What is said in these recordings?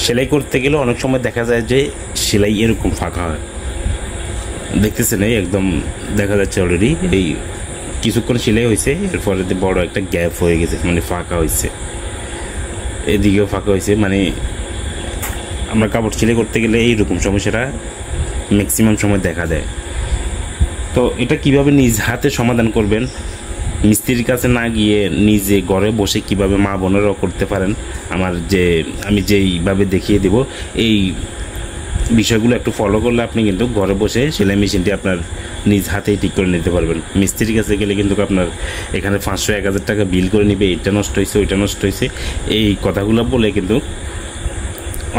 সেলাই করতে গেলে অনেক সময় দেখা যায় যে সেলাই এরকম ফাঁকা হয়, দেখতেছেন এই একদম দেখা যাচ্ছে অলরেডি এই কিছুক্ষণ সেলাই হয়েছে, এরপরে বড় একটা গ্যাপ হয়ে গেছে, মানে ফাঁকা হয়েছে, এদিকেও ফাঁকা হয়েছে। মানে আমরা কাপড় সেলাই করতে গেলে এইরকম সমস্যাটা ম্যাক্সিমাম সময় দেখা দেয়। তো এটা কিভাবে নিজ হাতে সমাধান করবেন, মিস্ত্রির কাছে না গিয়ে নিজে ঘরে বসে কিভাবে মা বোনেরাও করতে পারেন, আমি যেইভাবে দেখিয়ে দেব এই বিষয়গুলো একটু ফলো করলে আপনি কিন্তু ঘরে বসে সেলাই মেশিনটি আপনার নিজ হাতেই ঠিক করে নিতে পারবেন। মিস্ত্রির কাছে গেলে কিন্তু আপনার এখানে 500-1000 টাকা বিল করে নেবে, এটা নষ্ট হয়েছে ওইটা নষ্ট হয়েছে এই কথাগুলো বলে কিন্তু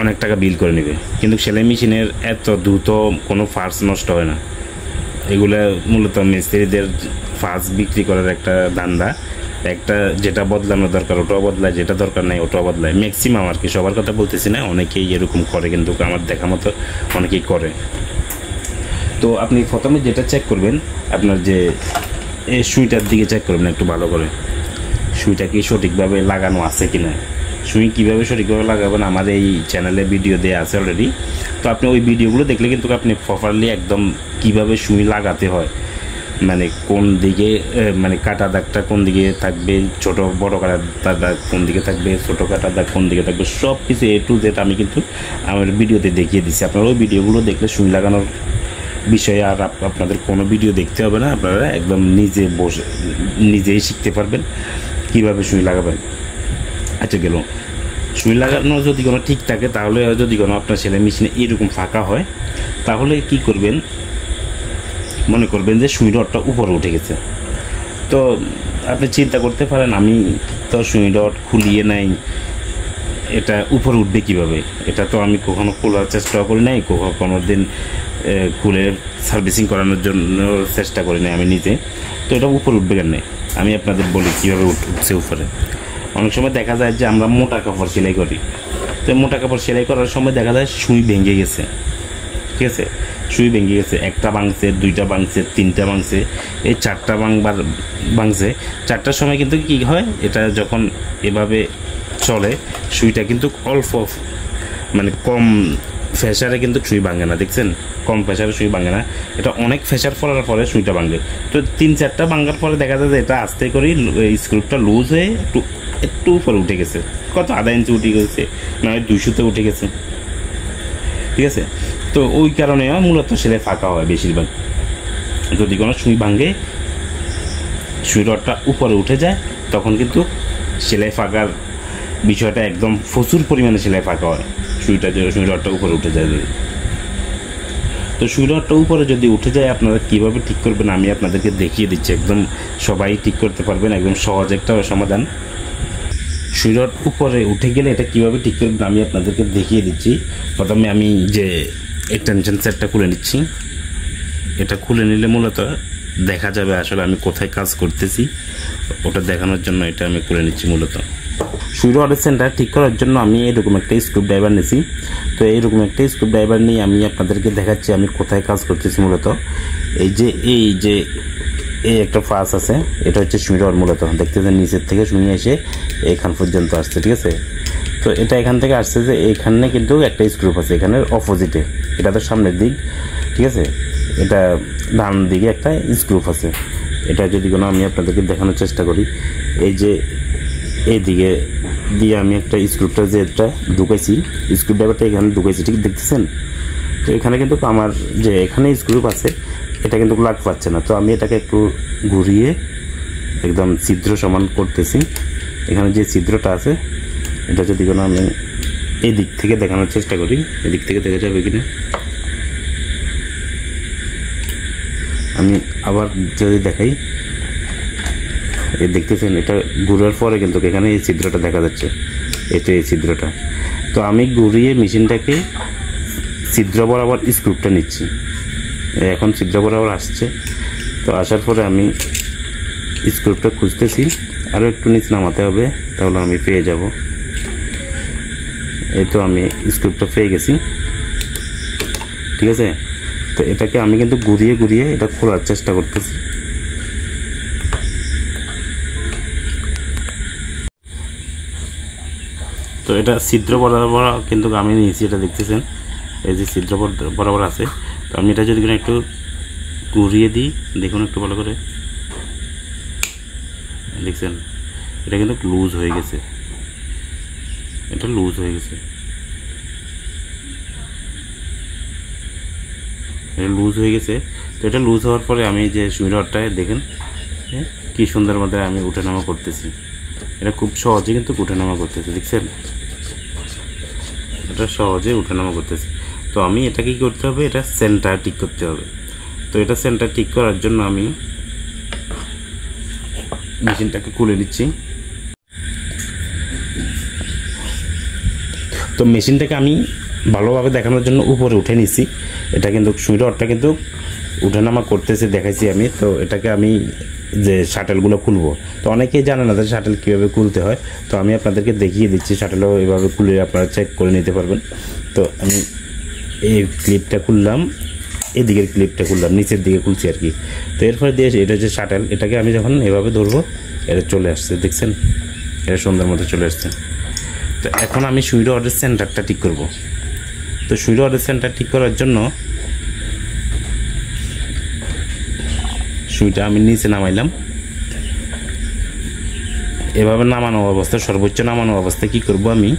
অনেক টাকা বিল করে নেবে। কিন্তু সেলাই মেশিনের এত দ্রুত কোনো পার্টস নষ্ট হয় না, এগুলো মূলত মিস্ত্রিদের পার্টস বিক্রি করার একটা ধান্দা। একটা যেটা বদলানো দরকার ওটাও বদলায়, যেটা দরকার নাই ওটাও বদলায়, ম্যাক্সিমাম আর কি, সবার কথা বলতেছি না, অনেকেই এরকম করে, কিন্তু আমার দেখা মতো অনেকেই করে। তো আপনি প্রথমে যেটা চেক করবেন, আপনার যে এই সুইটার দিকে চেক করবেন একটু ভালো করে, সুইটা কি সঠিকভাবে লাগানো আছে কি না। সুই কীভাবে সঠিকভাবে লাগাবেন আমার এই চ্যানেলে ভিডিও দেওয়া আছে অলরেডি। তো আপনি ওই ভিডিওগুলো দেখলে কিন্তু আপনি প্রপারলি একদম কীভাবে সুই লাগাতে হয়, মানে কোন দিকে মানে কাটা দাগটা কোন দিকে থাকবে, ছোট বড় কাটা দাগ কোন দিকে থাকবে, ছোট কাটা দাগ কোন দিকে থাকবে, সব কিছু A to Z আমি কিন্তু আমার ভিডিওতে দেখিয়ে দিচ্ছি। আপনারা ওই ভিডিওগুলো দেখলে সুই লাগানোর বিষয়ে আর আপনাদের কোনো ভিডিও দেখতে হবে না, আপনারা একদম নিজেই শিখতে পারবেন কীভাবে সুই লাগাবেন। আচ্ছা গেল, সুই লাগানো যদি কোনো ঠিক থাকে, তাহলে যদি কোনো আপনার সেলাই মেশিনে এরকম ফাঁকা হয়, তাহলে কি করবেন, মনে করবেন যে সুই রডটা উপরে উঠে গেছে। তো আপনি চিন্তা করতে পারেন আমি তো সুই রড খুলিয়ে নাই, এটা উপরে উঠবে কীভাবে, এটা তো আমি কখনো খোলার চেষ্টাও করি নাই, কোনো দিন খুলে সার্ভিসিং করানোর জন্য চেষ্টা করি নাই আমি নিজে, তো এটা উপরে উঠবে কেন। আমি আপনাদের বলি কীভাবে উঠছে উপরে। অনেক সময় দেখা যায় যে আমরা মোটা কাপড় সেলাই করি, তো মোটা কাপড় সেলাই করার সময় দেখা যায় সুই ভেঙে গেছে, ঠিক আছে, সুই ভেঙে গেছে, একটা ভাঙছে, দুইটা ভাঙছে, তিনটা ভাঙছে, এই 4টা ভাঙছে। 4টার সময় কিন্তু কী হয়, এটা যখন এভাবে চলে সুইটা কিন্তু অল্প মানে কম প্রেসারে কিন্তু সুই ভাঙে না, দেখছেন, কম প্রেসারে সুই ভাঙে না, এটা অনেক প্রেসার পড়ার পরে সুইটা ভাঙে। তো 3-4টা ভাঙার পরে দেখা যায় যে এটা আস্তে করে স্ক্রুপটা লুজ হয়ে একটু উপরে উঠে গেছে, কত আধা ইঞ্চি উঠে গেছে, না হয় 200তে উঠে গেছে, ঠিক আছে। তো ওই কারণে মূলত সেলাই ফাঁকা হয় বেশিরভাগ। যদি কোনো সুই ভাঙে, সুই রডটা উপরে উঠে যায়, তখন কিন্তু সেলাই ফাঁকার বিষয়টা একদম প্রচুর পরিমাণে সেলাই ফাঁকা হয়, সুই রডটা উপরে উঠে যায়। তো সুই রডটা উপরে যদি উঠে যায় আপনারা কীভাবে ঠিক করবেন আমি আপনাদেরকে দেখিয়ে দিচ্ছি, একদম সবাই ঠিক করতে পারবেন, একদম সহজ একটা সমাধান। সুই রড উপরে উঠে গেলে এটা কীভাবে ঠিক করবেন আমি আপনাদেরকে দেখিয়ে দিচ্ছি। প্রথমে আমি যে এক্সটেনশন সেটটা খুলে নিচ্ছি, এটা খুলে নিলে মূলত দেখা যাবে আসলে আমি কোথায় কাজ করতেছি, ওটা দেখানোর জন্য এটা আমি খুলে নিচ্ছি। মূলত সুই রডের সেন্টার ঠিক করার জন্য আমি এরকম একটা স্ক্রু ড্রাইভার নিয়েছি। তো এইরকম একটা স্ক্রু ড্রাইভার নিয়ে আমি আপনাদেরকে দেখাচ্ছি আমি কোথায় কাজ করতেছি। মূলত এই যে একটা ফাঁস আছে, এটা হচ্ছে সুই রড, মূলত দেখতেছেন নিচের থেকে সুই এসে এখান পর্যন্ত আসছে, ঠিক আছে। তো এটা এখান থেকে আসছে যে এখানে কিন্তু একটা স্ক্রু আছে, এখানের অপোজিটে, এটা তো সামনের দিক, ঠিক আছে, এটা ডান দিকে একটা স্ক্রু আছে। এটা যদি কোনো আমি আপনাদেরকে দেখানোর চেষ্টা করি, এই যে এইদিকে দিয়ে আমি একটা স্ক্রুটা যেটা ঢুকাইছি, স্ক্রু ড্রাইভারটা এখানে ঢুকাইছি, ঠিক দেখতেছেন। তো এখানে কিন্তু আমার যে এখানে স্ক্রু আছে এটা কিন্তু লাগ পাচ্ছে না, তো আমি এটাকে একটু ঘুরিয়ে একদম ছিদ্র সমান করতেছি। এখানে যে ছিদ্রটা আছে এটা যদি কোনো আমি এই দিক থেকে দেখানোর চেষ্টা করি, এদিক থেকে দেখা যাবে কিনা, আমি আবার যদি দেখাই, এই দেখতেছেন এটা ঘুরার পরে কিন্তু এখানে এই ছিদ্রটা দেখা যাচ্ছে, এটা এই ছিদ্রটা। তো আমি ঘুরিয়ে মেশিনটাকে ছিদ্র বরাবর স্ক্রুপটা নিচ্ছি, এখন ছিদ্র বরাবর আসছে। তো আসার পরে আমি স্ক্রুপটা খুঁজতেছি, আরও একটু নিচ নামাতে হবে তাহলে আমি পেয়ে যাব। এই তো আমি স্ক্রুপটা পেয়ে গেছি, ঠিক আছে। তো এটাকে আমি কিন্তু ঘুরিয়ে ঘুরিয়ে এটা খোলার চেষ্টা করতেছি। তো এটা ছিদ্র বরাবর কিন্তু আমি নিয়েছি, এটা দেখতেছেন এই যে ছিদ্র বরাবর আছে। তো আমি এটা যদি একটু ঘুরিয়ে দিই, দেখুন একটু ভালো করে, দেখছেন এটা কিন্তু লুজ হয়ে গেছে, এটা লুজ হয়ে গেছে, এটা লুজ হয়ে গেছে। তো এটা লুজ হওয়ার পরে আমি যে সুই রডটায় দেখেন কি সুন্দর মধ্যে আমি উঠানামা করতেছি, এটা খুব সহজে কিন্তু উঠানামা করতেছে, দেখছেন এটা সহজে উঠানামা করতেছে। তো আমি এটা কি করতে হবে, এটা সেন্টার ঠিক করতে হবে। তো এটা সেন্টার ঠিক করার জন্য আমি মেশিনটাকে খুলে নিচ্ছি। তো মেশিনটাকে আমি ভালোভাবে দেখানোর জন্য উপরে উঠে নিচ্ছি, এটা কিন্তু সুই রডটা কিন্তু উঠানামা করতেছে দেখাইছি আমি। তো এটাকে আমি যে শাটেলগুলো খুলবো, তো অনেকেই জানে না যে শাটেল কীভাবে খুলতে হয়, তো আমি আপনাদেরকে দেখিয়ে দিচ্ছি। শাটেলও এভাবে খুলে আপনারা চেক করে নিতে পারবেন। তো আমি এই ক্লিপটা খুললাম, এদিকের ক্লিপটা খুললাম, নিচের দিকে খুলছি আর কি। তো এরপরে দিয়ে এটা হচ্ছে শাটেল, এটাকে আমি যখন এভাবে ধরবো এটা চলে আসছে, দেখছেন এটা সুন্দর মতো চলে আসছে। তো এখন আমি সুই রডের সেন্টারটা ঠিক করব। তো সুই রডের সেন্টার ঠিক করার জন্য সুইটা আমি নিচে নামাইলাম, এভাবে নামানো অবস্থায়, সর্বোচ্চ নামানো অবস্থায় কী করব আমি,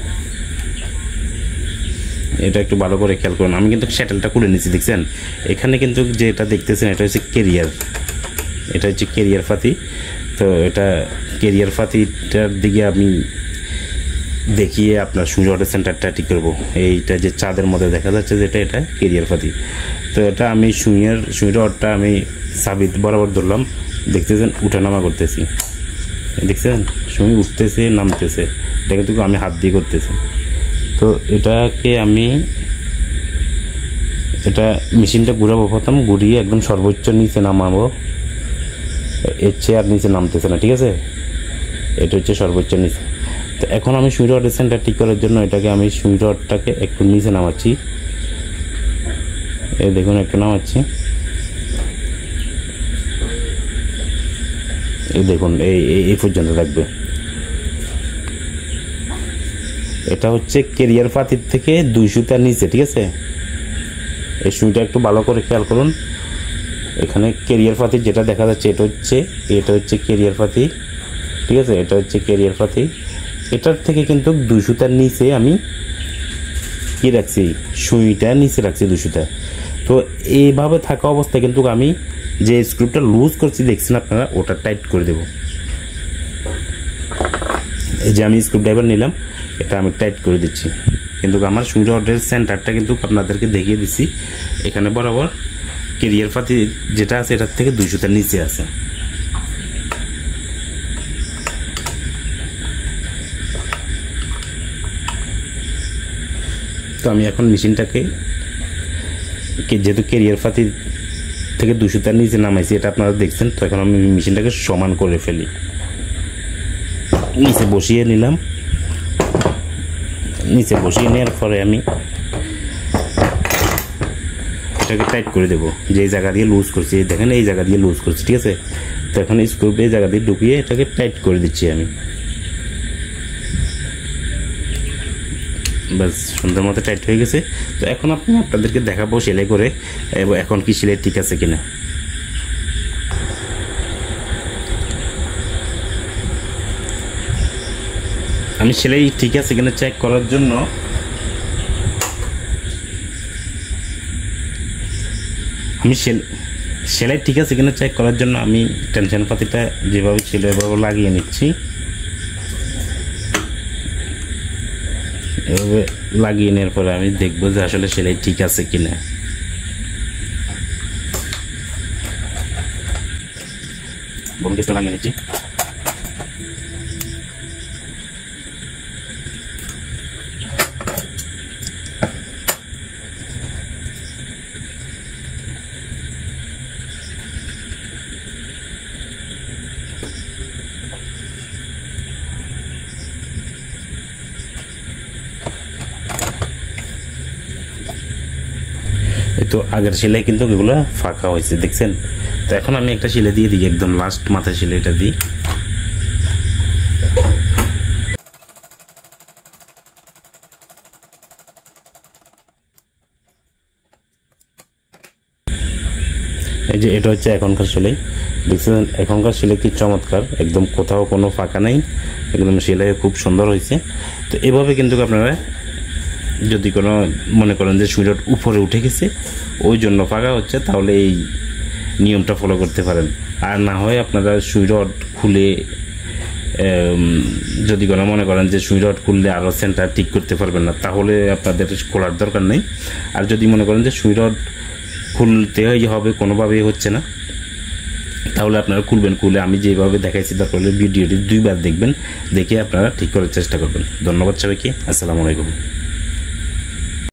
এটা একটু ভালো করে খেয়াল করুন। আমি কিন্তু শ্যাটেলটা খুলে নিচ্ছি, দেখছেন এখানে কিন্তু যেটা দেখতেছেন এটা হচ্ছে কেরিয়ার, এটা হচ্ছে কেরিয়ার ফাতি। তো এটা কেরিয়ার ফাতিটার দিকে আমি দেখিয়ে আপনার সুই রডের সেন্টারটা ঠিক করবো। এইটা যে চাঁদের মধ্যে দেখা যাচ্ছে যেটা, এটা কেরিয়ার ফাতি। তো এটা আমি সুই রডটা আমি সাবিত বরাবর ধরলাম, দেখতেছেন উঠানামা করতেছি, দেখছেন সুই উঠতেছে নামতেছে, এটা কিন্তু আমি হাত দিয়ে করতেছি। তো এটাকে আমি এটা মেশিনটা ঘুরাবো, প্রথম ঘুরিয়ে একদম সর্বোচ্চ নিচে নামাবো, এর চেয়ে আর নিচে নামতেছে না, ঠিক আছে এটা হচ্ছে সর্বোচ্চ নিচে। তো এখন আমি সুই রডের সেন্টার ঠিক করার জন্য এটাকে আমি সুই রডটাকে একটু নিচে নামাচ্ছি, এই দেখুন একটু নামাচ্ছি, এই দেখুন এই পর্যন্ত থাকবে। এটা হচ্ছে কেরিয়ার ফাতির থেকে 2 সুতার নিচে, ঠিক আছে এই সুইটা একটু ভালো করে খেয়াল করুন। এখানে কেরিয়ার ফাতির যেটা দেখা যাচ্ছে এটা হচ্ছে কেরিয়ার ফাতি, ঠিক আছে এটা হচ্ছে কেরিয়ার ফাতি। এটার থেকে কিন্তু 2 সুতার নিচে আমি কি রাখছি, সুইটা নিচে রাখছি 2 সুতা। তো এইভাবে থাকা অবস্থায় কিন্তু আমি যে স্ক্রুটা লুজ করছি দেখছেন আপনারা, ওটা টাইট করে দেব। এই যে আমি স্ক্রু ড্রাইভার নিলাম, এটা আমি টাইট করে দিচ্ছি। কিন্তু আমার সুই রডের সেন্টারটা কিন্তু আপনাদেরকে দেখিয়ে দিচ্ছি, এখানে বরাবর কেরিয়ার ফাতি যেটা আছে এটার থেকে 2 সুতার নিচে আছে। তো আমি এখন মেশিনটাকে যেহেতু কেরিয়ার ফাতি থেকে 2 সুতার নিচে নামাইছি, এটা আপনারা দেখছেন। তো এখন আমি মেশিনটাকে সমান করে ফেলি, নিচে বসিয়ে নিলাম। নিচে বসিয়ে নেওয়ার পরে আমি এটাকে টাইট করে দেবো, যে জায়গা দিয়ে লুজ করছি দেখেন, এই জায়গা দিয়ে লুজ করছি, ঠিক আছে। তো এখন স্ক্রু এই জায়গা দিয়ে ঢুকিয়ে এটাকে টাইট করে দিচ্ছি আমি, বাস সুন্দর মতো টাইট হয়ে গেছে। তো এখন আপনাদেরকে দেখাবো সেলাই করে এখন কি সেলাই ঠিক আছে কিনা। আমি সেলাই ঠিক আছে কিনা চেক করার জন্য সেলাই ঠিক আছে কিনা চেক করার জন্য আমি টেনশন পাতিটা যেভাবে ছিল এভাবে লাগিয়ে নিচ্ছি। এভাবে লাগিয়ে নেওয়ার পরে আমি দেখবো যে আসলে সেলাই ঠিক আছে কিনা। বন্ধুটা লাগিয়ে নিচ্ছি। তো আগের সেলাই কিন্তু এগুলো ফাঁকা হয়েছে দেখছেন। তো এখন আমি একটা সেলাই দিয়ে দিই, একদম লাস্ট মাথায় সেলাইটা দিই। এই যে এটা হচ্ছে এখনকার সেলাই, দেখছেন এখনকার সেলাই কি চমৎকার, একদম কোথাও কোনো ফাঁকা নেই, একদম সেলাই খুব সুন্দর হয়েছে। তো এভাবে কিন্তু আপনারা যদি কোনো মনে করেন যে সুই রড উপরে উঠে গেছে ওই জন্য ফাঁকা হচ্ছে, তাহলে এই নিয়মটা ফলো করতে পারেন। আর না হয় আপনারা সুই রড খুলে যদি কোনো মনে করেন যে সুই রড খুললে আরও সেন্টার ঠিক করতে পারবেন না, তাহলে আপনাদের খোলার দরকার নেই। আর যদি মনে করেন যে সুই রড খুলতে হবে কোনোভাবেই হচ্ছে না, তাহলে আপনারা খুলবেন, খুলে আমি যেভাবে দেখাইছি দরকার হলে ভিডিওটি 2বার দেখবেন, দেখে আপনারা ঠিক করার চেষ্টা করবেন। ধন্যবাদ সবাইকে, আসসালামু আলাইকুম।